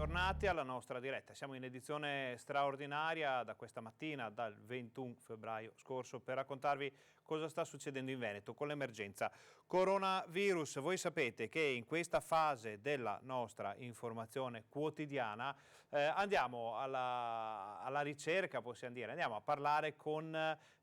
Bentornati alla nostra diretta. Siamo in edizione straordinaria da questa mattina, dal 21 febbraio scorso, per raccontarvi cosa sta succedendo in Veneto con l'emergenza coronavirus. Voi sapete che in questa fase della nostra informazione quotidiana andiamo alla ricerca, possiamo dire, andiamo a parlare con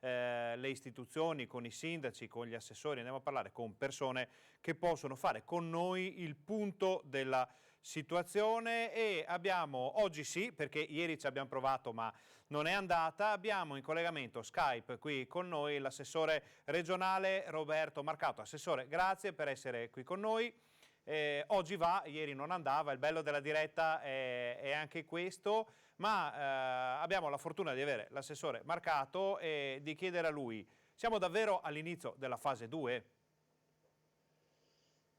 le istituzioni, con i sindaci, con gli assessori, andiamo a parlare con persone che possono fare con noi il punto della situazione e abbiamo, oggi sì, perché ieri ci abbiamo provato ma non è andata, abbiamo in collegamento Skype qui con noi l'assessore regionale Roberto Marcato. Assessore, grazie per essere qui con noi. Oggi va, ieri non andava, il bello della diretta è anche questo, ma abbiamo la fortuna di avere l'assessore Marcato e di chiedere a lui, siamo davvero all'inizio della fase 2?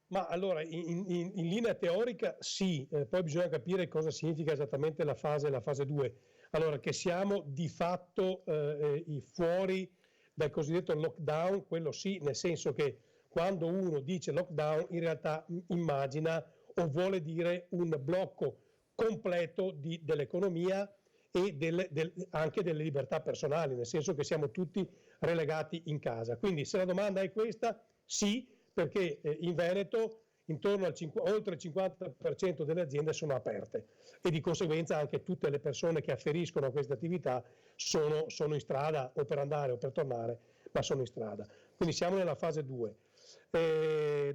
Ma allora, in linea teorica sì, poi bisogna capire cosa significa esattamente la fase 2. Allora, che siamo di fatto fuori dal cosiddetto lockdown, quello sì, nel senso che quando uno dice lockdown in realtà immagina o vuole dire un blocco completo dell'economia e anche delle libertà personali, nel senso che siamo tutti relegati in casa. Quindi se la domanda è questa, sì, perché in Veneto intorno oltre il 50% delle aziende sono aperte e di conseguenza anche tutte le persone che afferiscono a queste attività sono in strada o per andare o per tornare, ma sono in strada. Quindi siamo nella fase 2.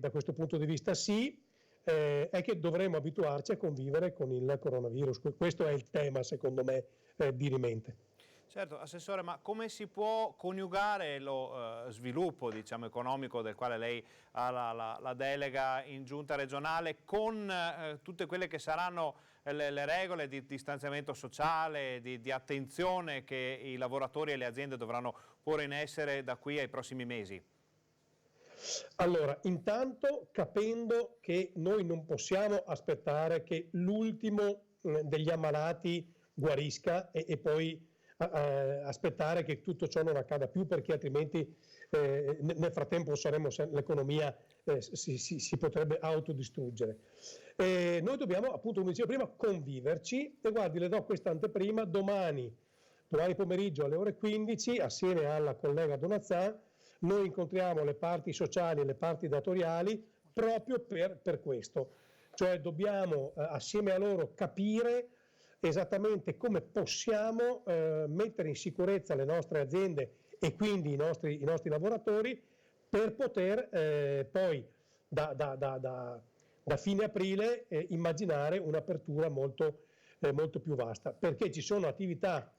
Da questo punto di vista sì, è che dovremo abituarci a convivere con il coronavirus. Questo è il tema, secondo me, dirimente. Certo, Assessore, ma come si può coniugare lo sviluppo, diciamo, economico del quale lei ha la delega in giunta regionale con tutte quelle che saranno le regole di distanziamento sociale, di attenzione che i lavoratori e le aziende dovranno porre in essere da qui ai prossimi mesi? Allora, intanto capendo che noi non possiamo aspettare che l'ultimo degli ammalati guarisca e poi aspettare che tutto ciò non accada più, perché altrimenti nel frattempo l'economia si potrebbe autodistruggere. Noi dobbiamo, appunto, come dicevo prima, conviverci e guardi, le do questa anteprima: domani pomeriggio alle ore 15 assieme alla collega Donazan noi incontriamo le parti sociali e le parti datoriali proprio per questo, cioè dobbiamo assieme a loro capire esattamente come possiamo mettere in sicurezza le nostre aziende e quindi i nostri lavoratori per poter poi da fine aprile immaginare un'apertura molto più vasta, perché ci sono attività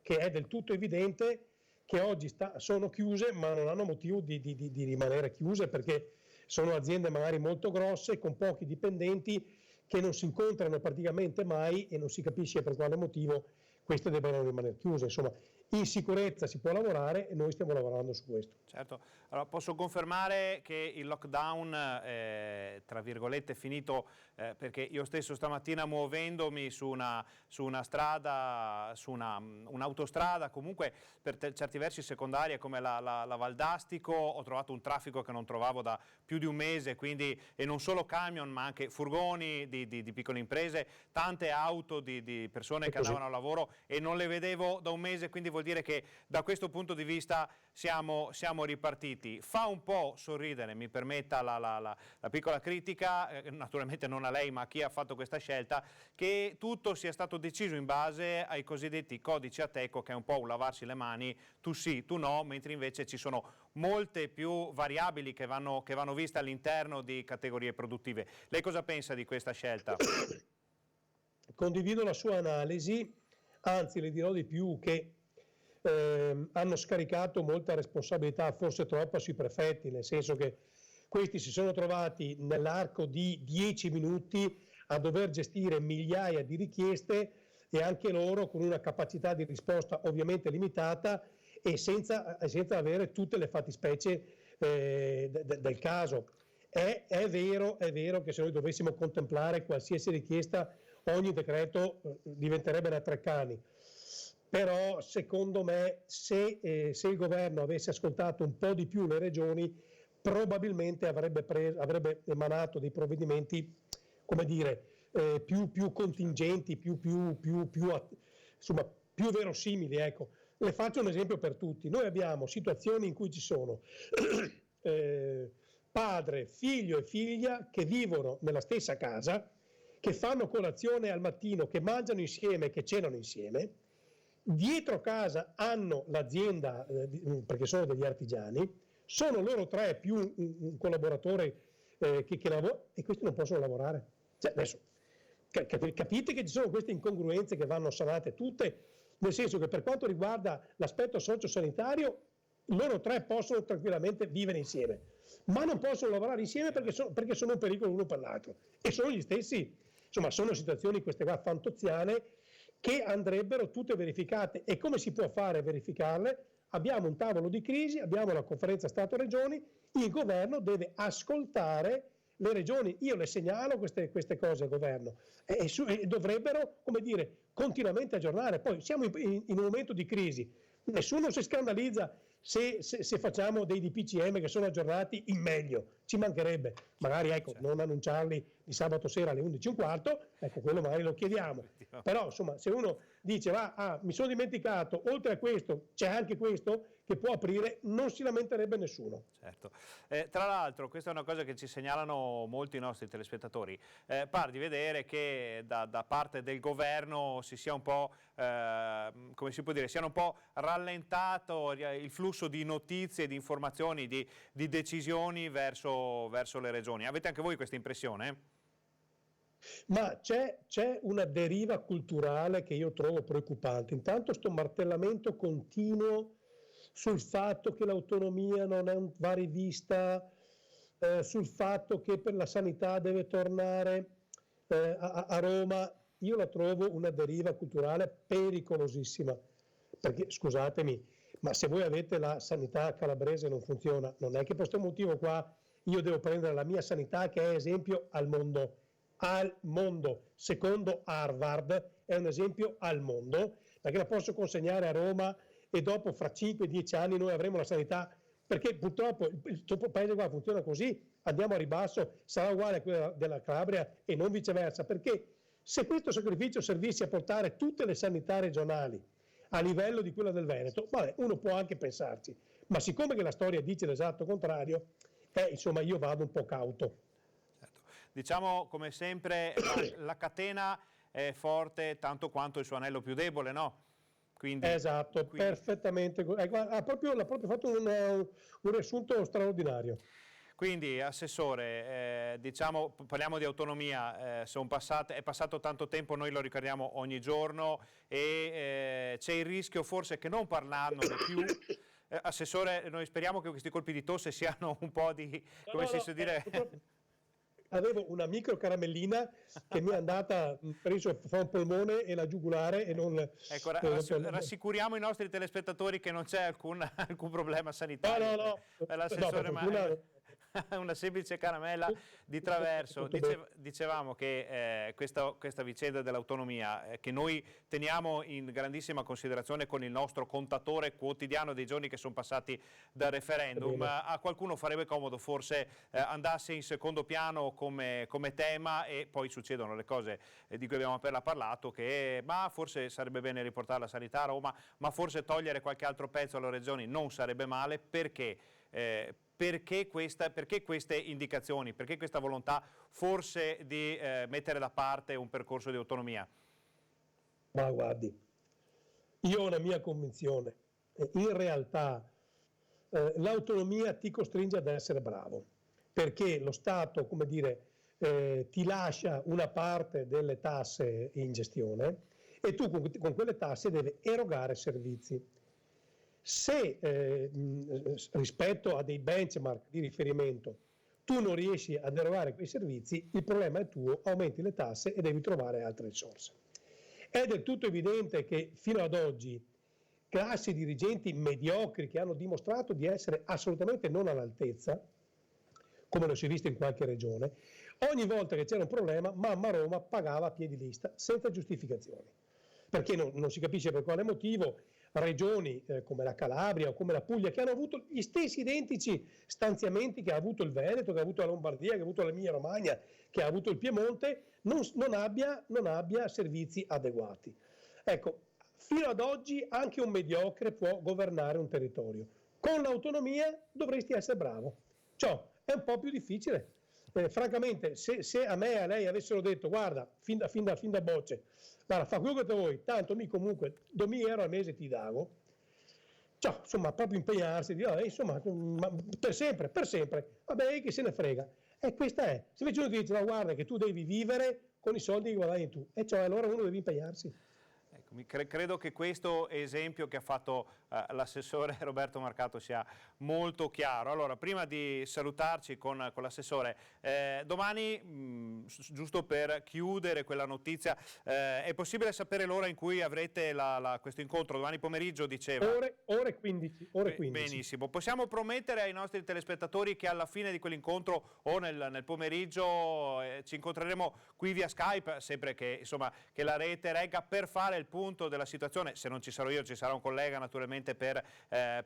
che è del tutto evidente che oggi sono chiuse, ma non hanno motivo di rimanere chiuse, perché sono aziende magari molto grosse con pochi dipendenti che non si incontrano praticamente mai e non si capisce per quale motivo queste debbano rimanere chiuse. Insomma, in sicurezza si può lavorare e noi stiamo lavorando su questo. Certo, allora posso confermare che il lockdown tra virgolette è finito, perché io stesso stamattina muovendomi su una strada, su un'autostrada comunque per certi versi secondaria come la Valdastico, ho trovato un traffico che non trovavo da più di un mese, quindi, e non solo camion ma anche furgoni di piccole imprese, tante auto di persone che andavano al lavoro e non le vedevo da un mese, quindi vuol dire che da questo punto di vista siamo ripartiti. Fa un po' sorridere, mi permetta la piccola critica, naturalmente non a lei ma a chi ha fatto questa scelta, che tutto sia stato deciso in base ai cosiddetti codici Ateco, che è un po' un lavarsi le mani, tu sì, tu no, mentre invece ci sono molte più variabili che vanno viste all'interno di categorie produttive. Lei cosa pensa di questa scelta? Condivido la sua analisi, anzi le dirò di più, che hanno scaricato molta responsabilità, forse troppa, sui prefetti, nel senso che questi si sono trovati nell'arco di 10 minuti a dover gestire migliaia di richieste e anche loro con una capacità di risposta ovviamente limitata e senza avere tutte le fattispecie del caso. È vero che se noi dovessimo contemplare qualsiasi richiesta, ogni decreto diventerebbe da Treccani. Però secondo me se il governo avesse ascoltato un po' di più le regioni, probabilmente avrebbe emanato dei provvedimenti, come dire, più contingenti, insomma, più verosimili, ecco. Le faccio un esempio per tutti. Noi abbiamo situazioni in cui ci sono padre, figlio e figlia che vivono nella stessa casa, che fanno colazione al mattino, che mangiano insieme, che cenano insieme. Dietro casa hanno l'azienda, perché sono degli artigiani, sono loro tre più un collaboratore che lavora, e questi non possono lavorare. Cioè, adesso, capite che ci sono queste incongruenze che vanno sanate tutte, nel senso che per quanto riguarda l'aspetto sociosanitario, loro tre possono tranquillamente vivere insieme, ma non possono lavorare insieme perché sono un pericolo l'uno per l'altro. E sono gli stessi, insomma, sono situazioni queste qua fantoziane che andrebbero tutte verificate. E come si può fare a verificarle? Abbiamo un tavolo di crisi, abbiamo la conferenza Stato-Regioni, il governo deve ascoltare le regioni. Io le segnalo queste cose al governo e dovrebbero, come dire, continuamente aggiornare. Poi siamo in un momento di crisi, nessuno si scandalizza se facciamo dei DPCM che sono aggiornati in meglio, ci mancherebbe, magari ecco, non annunciarli di sabato sera alle 11:15, ecco, quello magari lo chiediamo, però insomma se uno dice mi sono dimenticato, oltre a questo c'è anche questo che può aprire, non si lamenterebbe nessuno. Certo. Tra l'altro, questa è una cosa che ci segnalano molti nostri telespettatori, pare di vedere che da parte del governo si sia un po', come si può dire, siano un po' rallentato il flusso di notizie, di informazioni, di decisioni verso le regioni. Avete anche voi questa impressione? Ma c'è una deriva culturale che io trovo preoccupante. Intanto sto martellamento continuo sul fatto che l'autonomia non va rivista, sul fatto che per la sanità deve tornare a Roma. Io la trovo una deriva culturale pericolosissima, perché scusatemi, ma se voi avete la sanità calabrese e non funziona, non è che per questo motivo qua io devo prendere la mia sanità che è esempio al mondo, secondo Harvard è un esempio al mondo, perché la posso consegnare a Roma e dopo fra 5-10 anni noi avremo la sanità, perché purtroppo il tuo paese qua funziona così, andiamo a ribasso, sarà uguale a quella della Calabria e non viceversa, perché se questo sacrificio servisse a portare tutte le sanità regionali a livello di quella del Veneto, vabbè, uno può anche pensarci, ma siccome che la storia dice l'esatto contrario, insomma io vado un po' cauto. Certo. Diciamo come sempre la catena è forte tanto quanto il suo anello più debole, no? Esatto, perfettamente. Ha proprio fatto un riassunto straordinario. Quindi, Assessore, diciamo, parliamo di autonomia, è passato tanto tempo, noi lo ricordiamo ogni giorno e c'è il rischio forse che non parlarne più. Assessore, noi speriamo che questi colpi di tosse siano un po' di, come si suol dire... Avevo una micro caramellina che mi è andata preso fra un polmone e la giugulare e non... Ecco, rassicuriamo i nostri telespettatori che non c'è alcun problema sanitario. No. L'assessore una semplice caramella di traverso. Dicevamo che questa vicenda dell'autonomia che noi teniamo in grandissima considerazione con il nostro contatore quotidiano dei giorni che sono passati dal referendum, a qualcuno farebbe comodo forse andasse in secondo piano come tema e poi succedono le cose di cui abbiamo appena parlato, che ma forse sarebbe bene riportare la sanità a Roma, ma forse togliere qualche altro pezzo alle regioni non sarebbe male, perché queste indicazioni, perché questa volontà forse di mettere da parte un percorso di autonomia? Ma guardi, io ho una mia convinzione, in realtà l'autonomia ti costringe ad essere bravo, perché lo Stato, come dire, ti lascia una parte delle tasse in gestione e tu con quelle tasse devi erogare servizi. Se rispetto a dei benchmark di riferimento tu non riesci ad erogare quei servizi, il problema è tuo, aumenti le tasse e devi trovare altre risorse. È del tutto evidente che fino ad oggi classi dirigenti mediocri che hanno dimostrato di essere assolutamente non all'altezza, come lo si è visto in qualche regione, ogni volta che c'era un problema, mamma Roma pagava a piedi lista, senza giustificazioni. Perché non si capisce per quale motivo regioni come la Calabria o come la Puglia, che hanno avuto gli stessi identici stanziamenti che ha avuto il Veneto, che ha avuto la Lombardia, che ha avuto l'Emilia Romagna, che ha avuto il Piemonte, non abbia servizi adeguati. Ecco, fino ad oggi anche un mediocre può governare un territorio. Con l'autonomia dovresti essere bravo. Ciò è un po' più difficile. Francamente, se a me e a lei avessero detto, guarda, fin da bocce, guarda, fa quello che te vuoi, tanto mi comunque 2.000 euro al mese ti dago, ciao, insomma, proprio impegnarsi, insomma, per sempre, vabbè, chi se ne frega. E questa è. Se invece uno ti dice, no, guarda, che tu devi vivere con i soldi che guadagni tu, e cioè allora uno deve impegnarsi. Ecco, credo che questo esempio che ha fatto l'assessore Roberto Marcato sia molto chiaro. Allora, prima di salutarci con l'assessore, domani, giusto per chiudere quella notizia, è possibile sapere l'ora in cui avrete questo incontro? Domani pomeriggio, diceva? Ore 15. Benissimo. Possiamo promettere ai nostri telespettatori che alla fine di quell'incontro o nel pomeriggio ci incontreremo qui via Skype, sempre che, insomma, che la rete regga, per fare il punto della situazione. Se non ci sarò io, ci sarà un collega naturalmente per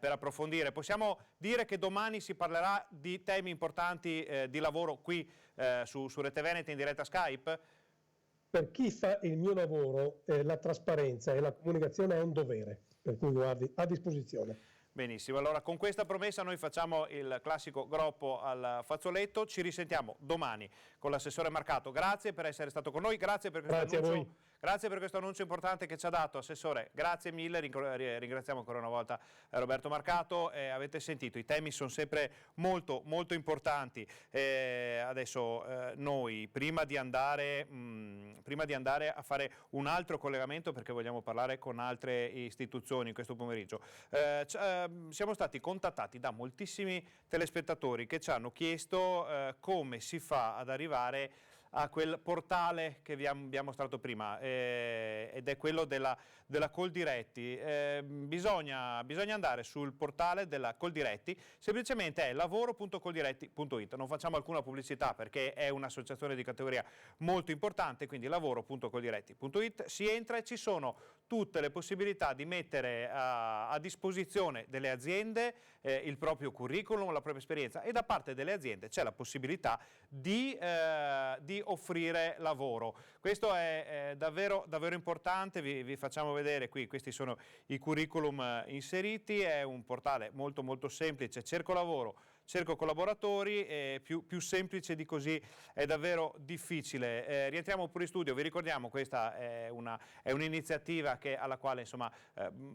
approfondire. Possiamo dire che domani si parlerà di temi importanti di lavoro qui su Rete Veneta in diretta Skype? Per chi fa il mio lavoro la trasparenza e la comunicazione è un dovere, per cui guardi, a disposizione. Benissimo, allora con questa promessa noi facciamo il classico groppo al fazzoletto, ci risentiamo domani con l'assessore Marcato. Grazie per essere stato con noi, grazie per questo annuncio importante che ci ha dato, assessore, grazie mille, ringraziamo ancora una volta Roberto Marcato. Avete sentito, i temi sono sempre molto molto importanti. Adesso noi prima di andare a fare un altro collegamento, perché vogliamo parlare con altre istituzioni in questo pomeriggio, siamo stati contattati da moltissimi telespettatori che ci hanno chiesto come si fa ad arrivare a quel portale che vi abbiamo mostrato prima, ed è quello della Coldiretti. Bisogna andare sul portale della Coldiretti, semplicemente è lavoro.coldiretti.it. Non facciamo alcuna pubblicità perché è un'associazione di categoria molto importante, quindi lavoro.coldiretti.it. Si entra e ci sono tutte le possibilità di mettere a disposizione delle aziende il proprio curriculum, la propria esperienza, e da parte delle aziende c'è la possibilità di offrire lavoro. Questo è davvero importante, vi facciamo vedere qui, questi sono i curriculum inseriti, è un portale molto molto semplice, cerco lavoro, cerco collaboratori, più semplice di così è davvero difficile. Rientriamo pure in studio, vi ricordiamo, questa è un'iniziativa alla quale insomma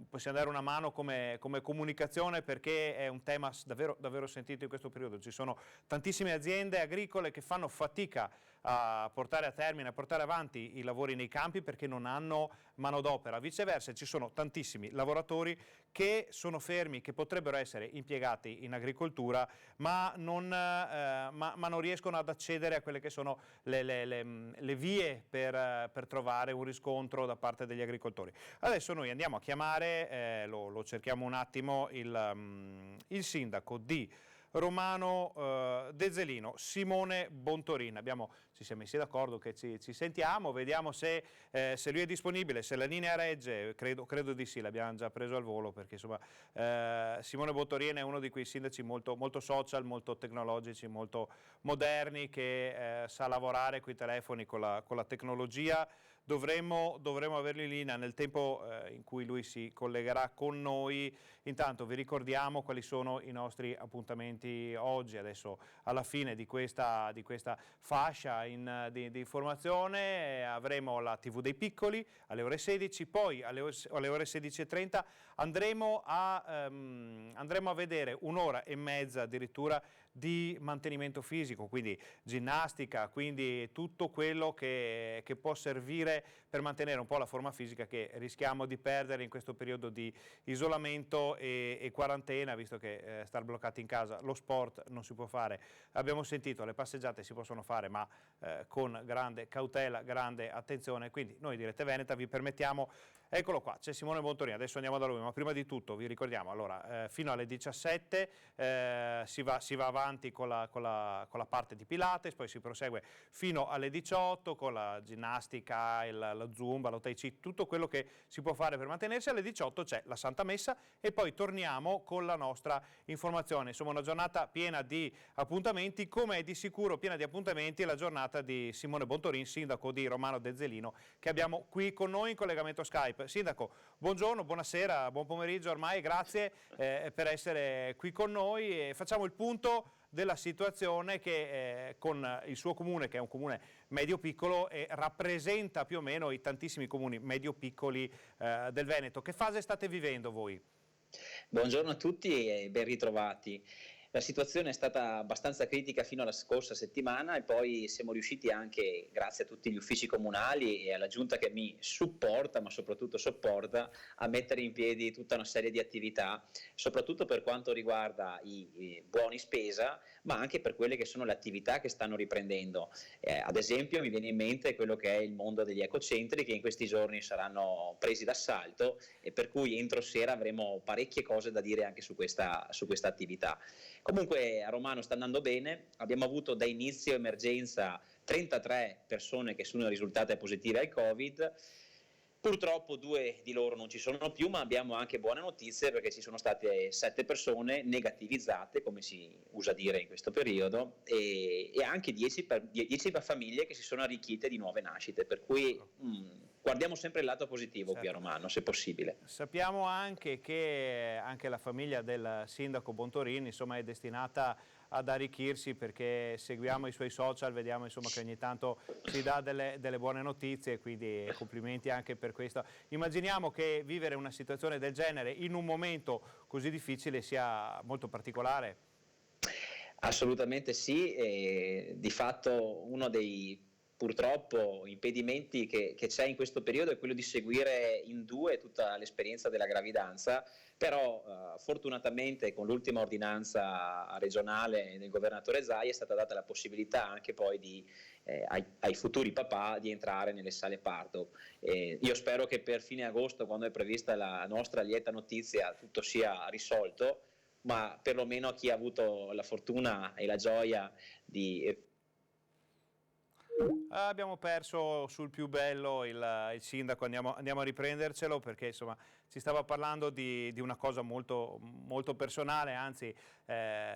possiamo dare una mano come comunicazione, perché è un tema davvero sentito in questo periodo. Ci sono tantissime aziende agricole che fanno fatica a portare a termine, a portare avanti i lavori nei campi perché non hanno manodopera. Viceversa, ci sono tantissimi lavoratori che sono fermi, che potrebbero essere impiegati in agricoltura, ma non riescono ad accedere a quelle che sono le vie per trovare un riscontro da parte degli agricoltori. Adesso noi andiamo a chiamare, lo cerchiamo un attimo, il sindaco di Romano Dezzelino, Simone Bontorin. Ci siamo messi d'accordo che ci sentiamo, vediamo se lui è disponibile, se la linea regge. Credo di sì, l'abbiamo già preso al volo, perché insomma Simone Bontorin è uno di quei sindaci molto, molto social, molto tecnologici, molto moderni, che sa lavorare coi telefoni, con la tecnologia. Dovremmo averlo in linea nel tempo in cui lui si collegherà con noi. Intanto vi ricordiamo quali sono i nostri appuntamenti oggi, adesso alla fine di questa fascia di informazione. Avremo la TV dei piccoli alle ore 16, poi alle ore 16:30 andremo a vedere un'ora e mezza addirittura di mantenimento fisico, quindi ginnastica, quindi tutto quello che può servire per mantenere un po' la forma fisica che rischiamo di perdere in questo periodo di isolamento e quarantena, visto che star bloccati in casa, lo sport non si può fare. Abbiamo sentito, le passeggiate si possono fare, ma con grande cautela, grande attenzione. Quindi noi di Rete Veneta vi permettiamo Eccolo qua, c'è Simone Bontorini, adesso andiamo da lui, ma prima di tutto vi ricordiamo, allora, fino alle 17 si va avanti con la parte di Pilates, poi si prosegue fino alle 18 con la ginnastica, lo zumba, lo tai chi, tutto quello che si può fare per mantenersi. Alle 18 c'è la Santa Messa e poi torniamo con la nostra informazione. Insomma, una giornata piena di appuntamenti, come è di sicuro piena di appuntamenti la giornata di Simone Bontorini, sindaco di Romano Dezzelino, che abbiamo qui con noi in collegamento Skype. Sindaco, buongiorno, buonasera, buon pomeriggio ormai, grazie per essere qui con noi e facciamo il punto della situazione che con il suo comune, che è un comune medio-piccolo, rappresenta più o meno i tantissimi comuni medio-piccoli del Veneto. Che fase state vivendo voi? Buongiorno a tutti e ben ritrovati. La situazione è stata abbastanza critica fino alla scorsa settimana e poi siamo riusciti anche, grazie a tutti gli uffici comunali e alla giunta che mi supporta, ma soprattutto sopporta, a mettere in piedi tutta una serie di attività, soprattutto per quanto riguarda i buoni spesa, ma anche per quelle che sono le attività che stanno riprendendo. Ad esempio mi viene in mente quello che è il mondo degli ecocentri, che in questi giorni saranno presi d'assalto e per cui entro sera avremo parecchie cose da dire anche su questa attività. Comunque a Romano sta andando bene, abbiamo avuto da inizio emergenza 33 persone che sono risultate positive al Covid, purtroppo 2 di loro non ci sono più, ma abbiamo anche buone notizie perché ci sono state 7 persone negativizzate, come si usa dire in questo periodo, e anche 10 famiglie che si sono arricchite di nuove nascite, per cui guardiamo sempre il lato positivo, certo, qui a Romano, se possibile. Sappiamo anche che anche la famiglia del sindaco Bontorini, insomma, è destinata ad arricchirsi, perché seguiamo i suoi social, vediamo, insomma, che ogni tanto ci dà delle buone notizie, quindi complimenti anche per questo. Immaginiamo che vivere una situazione del genere in un momento così difficile sia molto particolare. Assolutamente sì, di fatto uno dei purtroppo impedimenti che c'è in questo periodo è quello di seguire in due tutta l'esperienza della gravidanza, però fortunatamente con l'ultima ordinanza regionale del governatore Zaia è stata data la possibilità anche poi ai futuri papà di entrare nelle sale parto. Io spero che per fine agosto, quando è prevista la nostra lieta notizia, tutto sia risolto, ma perlomeno a chi ha avuto la fortuna e la gioia di... Abbiamo perso sul più bello il sindaco, andiamo a riprendercelo, perché insomma si stava parlando di una cosa molto, molto personale, anzi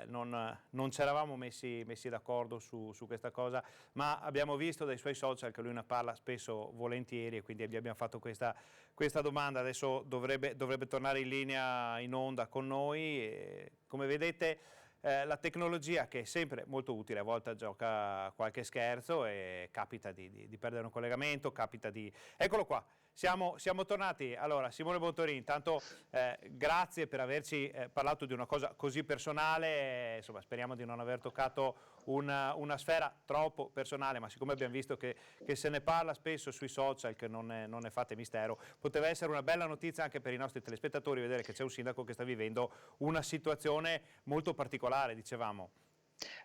non ci eravamo messi d'accordo su questa cosa, ma abbiamo visto dai suoi social che lui ne parla spesso volentieri e quindi gli abbiamo fatto questa domanda. Adesso dovrebbe tornare in linea, in onda con noi e, come vedete, la tecnologia, che è sempre molto utile, a volte gioca qualche scherzo e capita di perdere un collegamento, capita di... Eccolo qua, siamo tornati. Allora, Simone Bontorini, intanto grazie per averci parlato di una cosa così personale, insomma speriamo di non aver toccato una sfera troppo personale, ma siccome abbiamo visto che se ne parla spesso sui social, che non ne fate mistero, poteva essere una bella notizia anche per i nostri telespettatori vedere che c'è un sindaco che sta vivendo una situazione molto particolare, dicevamo.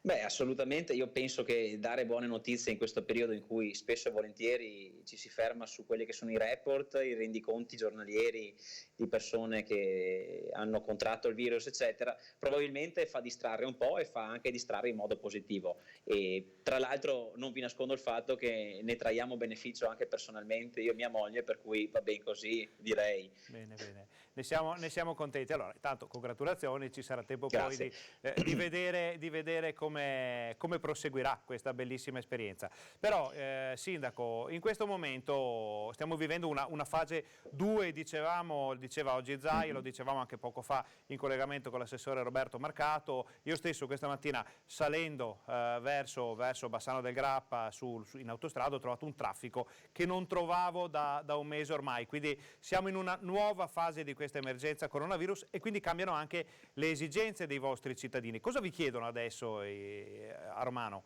Beh, assolutamente, io penso che dare buone notizie in questo periodo in cui spesso e volentieri ci si ferma su quelli che sono i report, i rendiconti giornalieri di persone che hanno contratto il virus, eccetera, probabilmente fa distrarre un po' e fa anche distrarre in modo positivo. E tra l'altro non vi nascondo il fatto che ne traiamo beneficio anche personalmente, io e mia moglie, per cui va bene così, direi. Bene, bene. Ne siamo contenti. Allora, intanto congratulazioni, ci sarà tempo Grazie. poi di vedere come proseguirà questa bellissima esperienza. Però, sindaco, in questo momento stiamo vivendo una fase 2, diceva oggi Zaia, lo dicevamo anche poco fa in collegamento con l'assessore Roberto Marcato. Io stesso questa mattina, salendo verso Bassano del Grappa in autostrada, ho trovato un traffico che non trovavo da un mese ormai, quindi siamo in una nuova fase di questa emergenza coronavirus e quindi cambiano anche le esigenze dei vostri cittadini. Cosa vi chiedono adesso a Romano?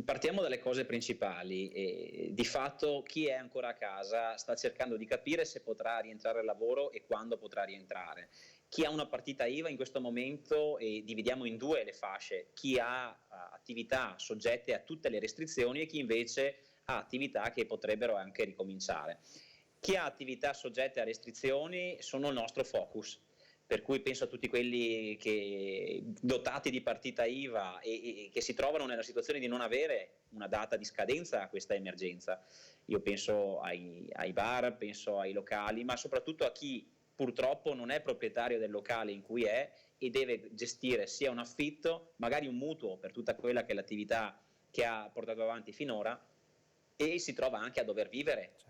Partiamo dalle cose principali. Di fatto chi è ancora a casa sta cercando di capire se potrà rientrare al lavoro e quando potrà rientrare. Chi ha una partita IVA in questo momento, e dividiamo in due le fasce, chi ha attività soggette a tutte le restrizioni e chi invece ha attività che potrebbero anche ricominciare. Chi ha attività soggette a restrizioni sono il nostro focus, per cui penso a tutti quelli che dotati di partita IVA e che si trovano nella situazione di non avere una data di scadenza a questa emergenza. Io penso ai bar, penso ai locali, ma soprattutto a chi purtroppo non è proprietario del locale in cui è e deve gestire sia un affitto, magari un mutuo per tutta quella che è l'attività che ha portato avanti finora, e si trova anche a dover vivere. Certo.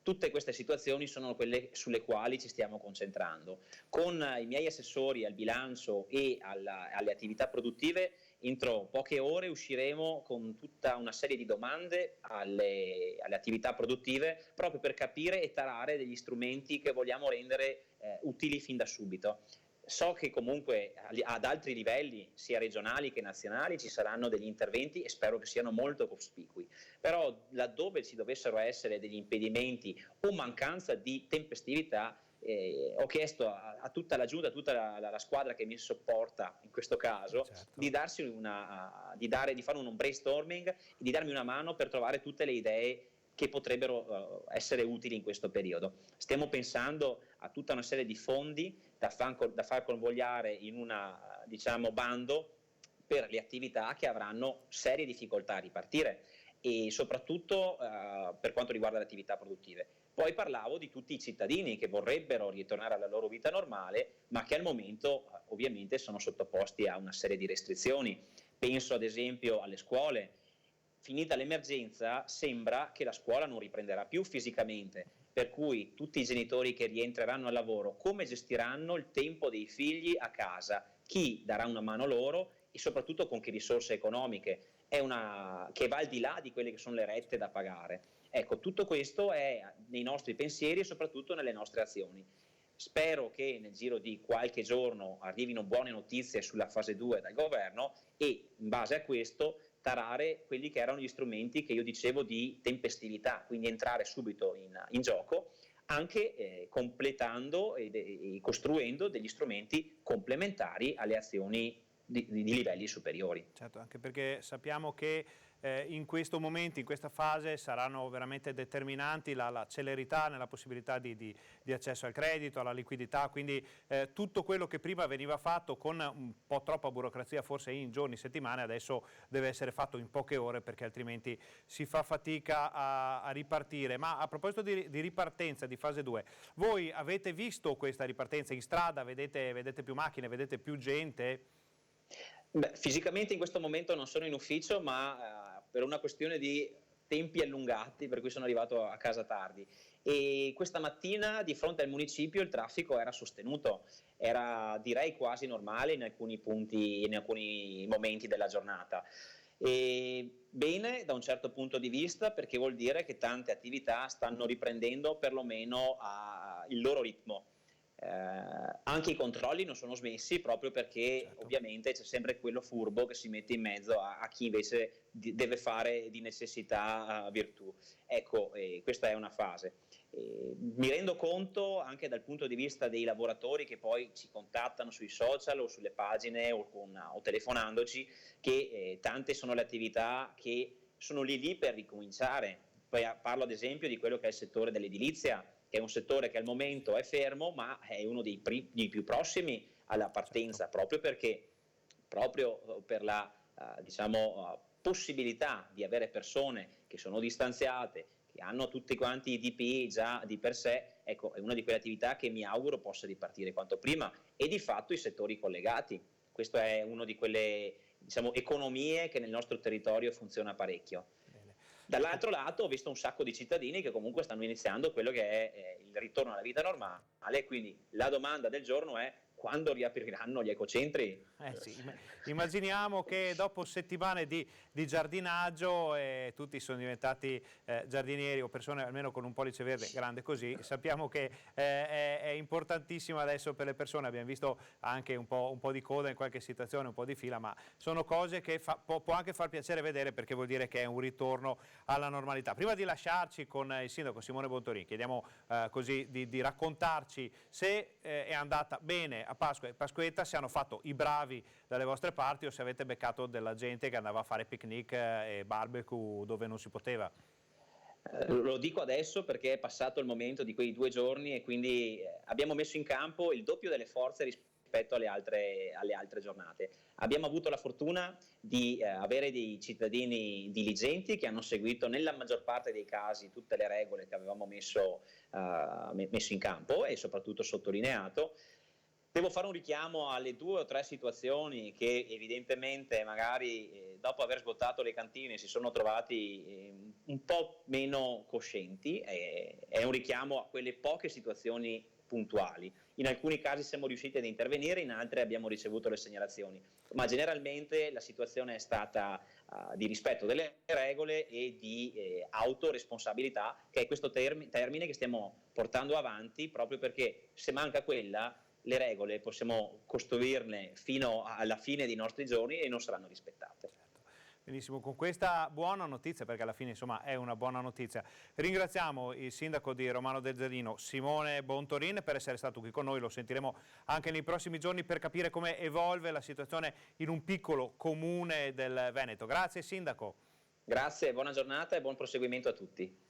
Tutte queste situazioni sono quelle sulle quali ci stiamo concentrando. Con i miei assessori al bilancio e alle attività produttive, entro poche ore usciremo con tutta una serie di domande alle attività produttive, proprio per capire e tarare degli strumenti che vogliamo rendere utili fin da subito. So che comunque ad altri livelli, sia regionali che nazionali, ci saranno degli interventi e spero che siano molto cospicui. Però laddove ci dovessero essere degli impedimenti o mancanza di tempestività, ho chiesto a tutta la giunta, a tutta la squadra che mi sopporta in questo caso, Certo. di fare un brainstorming e di darmi una mano per trovare tutte le idee che potrebbero essere utili in questo periodo. Stiamo pensando a tutta una serie di fondi da far convogliare in una bando per le attività che avranno serie difficoltà a ripartire e soprattutto per quanto riguarda le attività produttive. Poi parlavo di tutti i cittadini che vorrebbero ritornare alla loro vita normale, ma che al momento ovviamente sono sottoposti a una serie di restrizioni. Penso ad esempio alle scuole. Finita l'emergenza sembra che la scuola non riprenderà più fisicamente, per cui tutti i genitori che rientreranno al lavoro come gestiranno il tempo dei figli a casa? Chi darà una mano loro e soprattutto con che risorse economiche? Che va al di là di quelle che sono le rette da pagare. Ecco, tutto questo è nei nostri pensieri e soprattutto nelle nostre azioni. Spero che nel giro di qualche giorno arrivino buone notizie sulla fase 2 dal governo e in base a questo tarare quelli che erano gli strumenti che io dicevo di tempestività, quindi entrare subito in gioco, anche completando e costruendo degli strumenti complementari alle azioni di livelli superiori. Certo, anche perché sappiamo che in questo momento, in questa fase, saranno veramente determinanti la celerità nella possibilità di accesso al credito, alla liquidità, quindi tutto quello che prima veniva fatto con un po' troppa burocrazia, forse in giorni, settimane, adesso deve essere fatto in poche ore perché altrimenti si fa fatica a ripartire. Ma a proposito di ripartenza, di fase 2, voi avete visto questa ripartenza in strada? Vedete più macchine, vedete più gente? Beh, fisicamente in questo momento non sono in ufficio, ma per una questione di tempi allungati, per cui sono arrivato a casa tardi. E questa mattina di fronte al municipio il traffico era sostenuto, era direi quasi normale in alcuni punti, in alcuni momenti della giornata. E bene da un certo punto di vista, perché vuol dire che tante attività stanno riprendendo perlomeno il loro ritmo. Anche i controlli non sono smessi proprio perché Certo. ovviamente c'è sempre quello furbo che si mette in mezzo a chi invece deve fare di necessità virtù. Ecco, questa è una fase. Mi rendo conto anche dal punto di vista dei lavoratori che poi ci contattano sui social o sulle pagine o telefonandoci che tante sono le attività che sono lì per ricominciare. Poi parlo ad esempio di quello che è il settore dell'edilizia, che è un settore che al momento è fermo, ma è uno dei più prossimi alla partenza, Certo. proprio per la possibilità di avere persone che sono distanziate, che hanno tutti quanti i DPI già di per sé. Ecco, è una di quelle attività che mi auguro possa ripartire quanto prima, e di fatto i settori collegati. Questo è una di quelle economie che nel nostro territorio funziona parecchio. Dall'altro lato ho visto un sacco di cittadini che comunque stanno iniziando quello che è il ritorno alla vita normale, quindi la domanda del giorno è: quando riapriranno gli ecocentri? Sì, immaginiamo che dopo settimane di giardinaggio tutti sono diventati giardinieri o persone almeno con un pollice verde grande così. Sappiamo che è importantissimo adesso per le persone, abbiamo visto anche un po' di coda in qualche situazione, un po' di fila, ma sono cose che può anche far piacere vedere, perché vuol dire che è un ritorno alla normalità. Prima di lasciarci con il sindaco Simone Bontorin, chiediamo così di raccontarci se è andata bene a Pasqua e Pasquetta, se hanno fatto i bravi dalle vostre parti o se avete beccato della gente che andava a fare picnic e barbecue dove non si poteva. Lo dico adesso perché è passato il momento di quei 2 giorni e quindi abbiamo messo in campo il doppio delle forze rispetto alle altre giornate. Abbiamo avuto la fortuna di avere dei cittadini diligenti che hanno seguito nella maggior parte dei casi tutte le regole che avevamo messo in campo e soprattutto sottolineato. Devo fare un richiamo alle 2 o 3 situazioni che evidentemente magari dopo aver svuotato le cantine si sono trovati un po' meno coscienti, è un richiamo a quelle poche situazioni puntuali. In alcuni casi siamo riusciti ad intervenire, in altri abbiamo ricevuto le segnalazioni, ma generalmente la situazione è stata di rispetto delle regole e di autoresponsabilità, che è questo termine che stiamo portando avanti proprio perché se manca quella le regole possiamo costruirne fino alla fine dei nostri giorni e non saranno rispettate. Benissimo, con questa buona notizia, perché alla fine insomma è una buona notizia, ringraziamo il sindaco di Romano del Zaddino, Simone Bontorin, per essere stato qui con noi. Lo sentiremo anche nei prossimi giorni per capire come evolve la situazione in un piccolo comune del Veneto. Grazie sindaco. Grazie, buona giornata e buon proseguimento a tutti.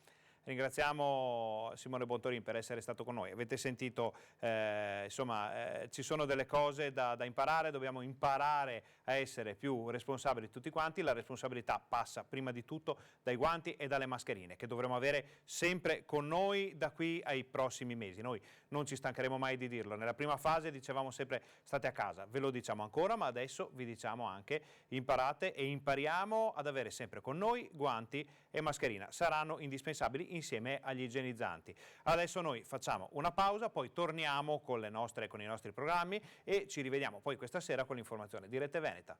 Ringraziamo Simone Bontorin per essere stato con noi. Avete sentito, ci sono delle cose da imparare, dobbiamo imparare a essere più responsabili tutti quanti. La responsabilità passa prima di tutto dai guanti e dalle mascherine che dovremo avere sempre con noi da qui ai prossimi mesi. Noi non ci stancheremo mai di dirlo. Nella prima fase dicevamo sempre state a casa, ve lo diciamo ancora, ma adesso vi diciamo anche imparate e impariamo ad avere sempre con noi guanti e mascherina. Saranno indispensabili insieme agli igienizzanti. Adesso noi facciamo una pausa, poi torniamo con i nostri programmi e ci rivediamo poi questa sera con l'informazione di Rete Veneta.